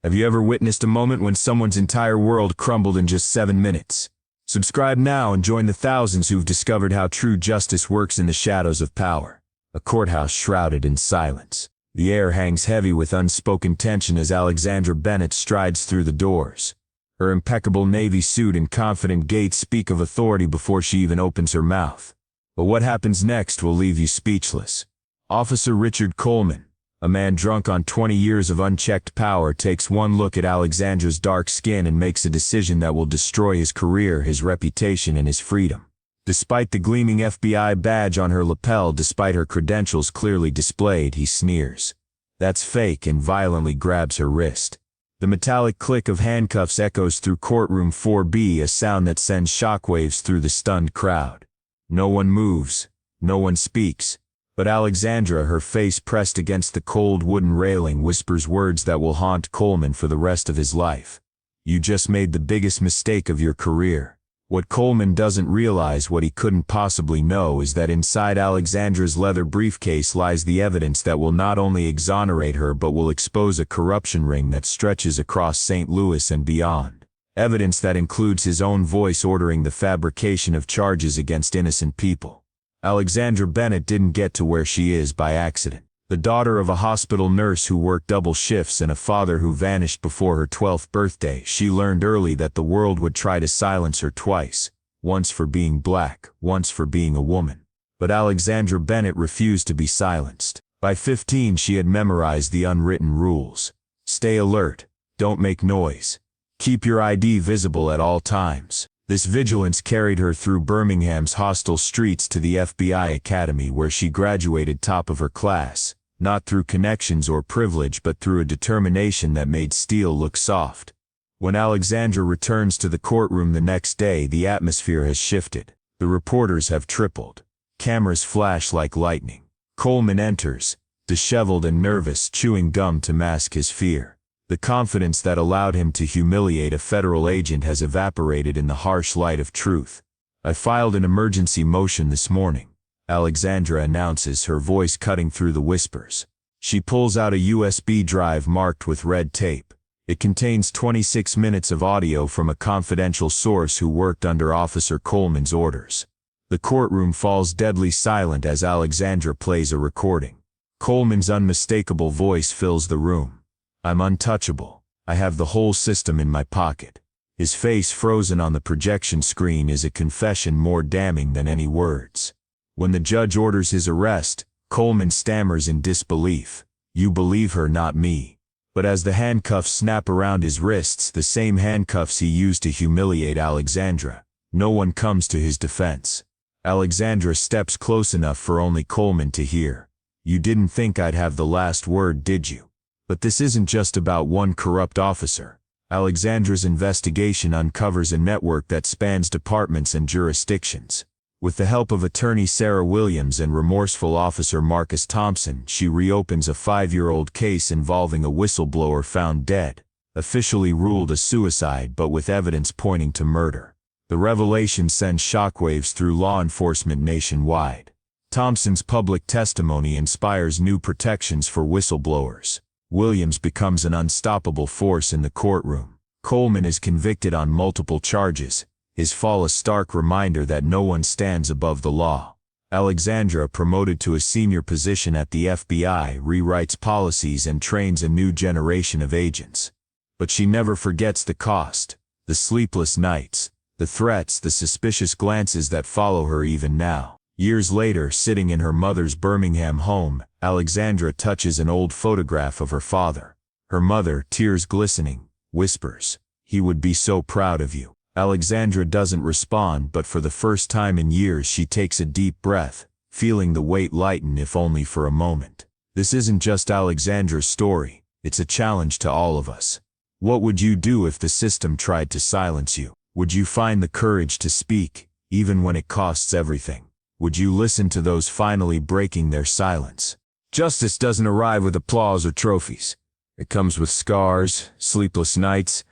Have you ever witnessed a moment when someone's entire world crumbled in just 7 minutes? Subscribe now and join the thousands who've discovered how true justice works in the shadows of power. A courthouse shrouded in silence. The air hangs heavy with unspoken tension as Alexandra Bennett strides through the doors. Her impeccable navy suit and confident gait speak of authority before she even opens her mouth. But what happens next will leave you speechless. Officer Richard Coleman, a man drunk on 20 years of unchecked power, takes one look at Alexandra's dark skin and makes a decision that will destroy his career, his reputation, and his freedom. Despite the gleaming FBI badge on her lapel, despite her credentials clearly displayed, he sneers. "That's fake," and violently grabs her wrist. The metallic click of handcuffs echoes through courtroom 4B, a sound that sends shockwaves through the stunned crowd. No one moves, no one speaks. But Alexandra, her face pressed against the cold wooden railing, whispers words that will haunt Coleman for the rest of his life. "You just made the biggest mistake of your career." What Coleman doesn't realize, what he couldn't possibly know, is that inside Alexandra's leather briefcase lies the evidence that will not only exonerate her but will expose a corruption ring that stretches across St. Louis and beyond. Evidence that includes his own voice ordering the fabrication of charges against innocent people. Alexandra Bennett didn't get to where she is by accident. The daughter of a hospital nurse who worked double shifts and a father who vanished before her 12th birthday, she learned early that the world would try to silence her twice, once for being black, once for being a woman. But Alexandra Bennett refused to be silenced. By 15, she had memorized the unwritten rules. Stay alert, don't make noise, keep your ID visible at all times. This vigilance carried her through Birmingham's hostile streets to the FBI Academy, where she graduated top of her class, not through connections or privilege but through a determination that made steel look soft. When Alexandra returns to the courtroom the next day, the atmosphere has shifted. The reporters have tripled. Cameras flash like lightning. Coleman enters, disheveled and nervous, chewing gum to mask his fear. The confidence that allowed him to humiliate a federal agent has evaporated in the harsh light of truth. "I filed an emergency motion this morning," Alexandra announces, her voice cutting through the whispers. She pulls out a USB drive marked with red tape. It contains 26 minutes of audio from a confidential source who worked under Officer Coleman's orders. The courtroom falls deadly silent as Alexandra plays a recording. Coleman's unmistakable voice fills the room. "I'm untouchable. I have the whole system in my pocket." His face frozen on the projection screen is a confession more damning than any words. When the judge orders his arrest, Coleman stammers in disbelief. "You believe her, not me." But as the handcuffs snap around his wrists, the same handcuffs he used to humiliate Alexandra, no one comes to his defense. Alexandra steps close enough for only Coleman to hear. "You didn't think I'd have the last word, did you?" But this isn't just about one corrupt officer. Alexandra's investigation uncovers a network that spans departments and jurisdictions. With the help of attorney Sarah Williams and remorseful officer Marcus Thompson, she reopens a 5-year-old case involving a whistleblower found dead, officially ruled a suicide but with evidence pointing to murder. The revelation sends shockwaves through law enforcement nationwide. Thompson's public testimony inspires new protections for whistleblowers. Williams becomes an unstoppable force in the courtroom. Coleman is convicted on multiple charges, his fall a stark reminder that no one stands above the law. Alexandra, promoted to a senior position at the FBI, rewrites policies and trains a new generation of agents. But she never forgets the cost, the sleepless nights, the threats, the suspicious glances that follow her even now. Years later, sitting in her mother's Birmingham home, Alexandra touches an old photograph of her father. Her mother, tears glistening, whispers, "He would be so proud of you." Alexandra doesn't respond, but for the first time in years she takes a deep breath, feeling the weight lighten if only for a moment. This isn't just Alexandra's story, it's a challenge to all of us. What would you do if the system tried to silence you? Would you find the courage to speak, even when it costs everything? Would you listen to those finally breaking their silence? Justice doesn't arrive with applause or trophies. It comes with scars, sleepless nights,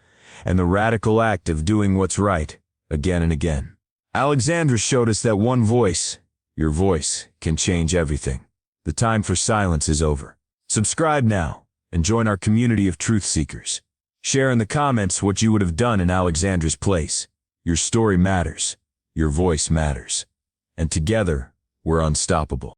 and the radical act of doing what's right, again and again. Alexandra showed us that one voice, your voice, can change everything. The time for silence is over. Subscribe now, and join our community of truth seekers. Share in the comments what you would have done in Alexandra's place. Your story matters. Your voice matters. And together, we're unstoppable.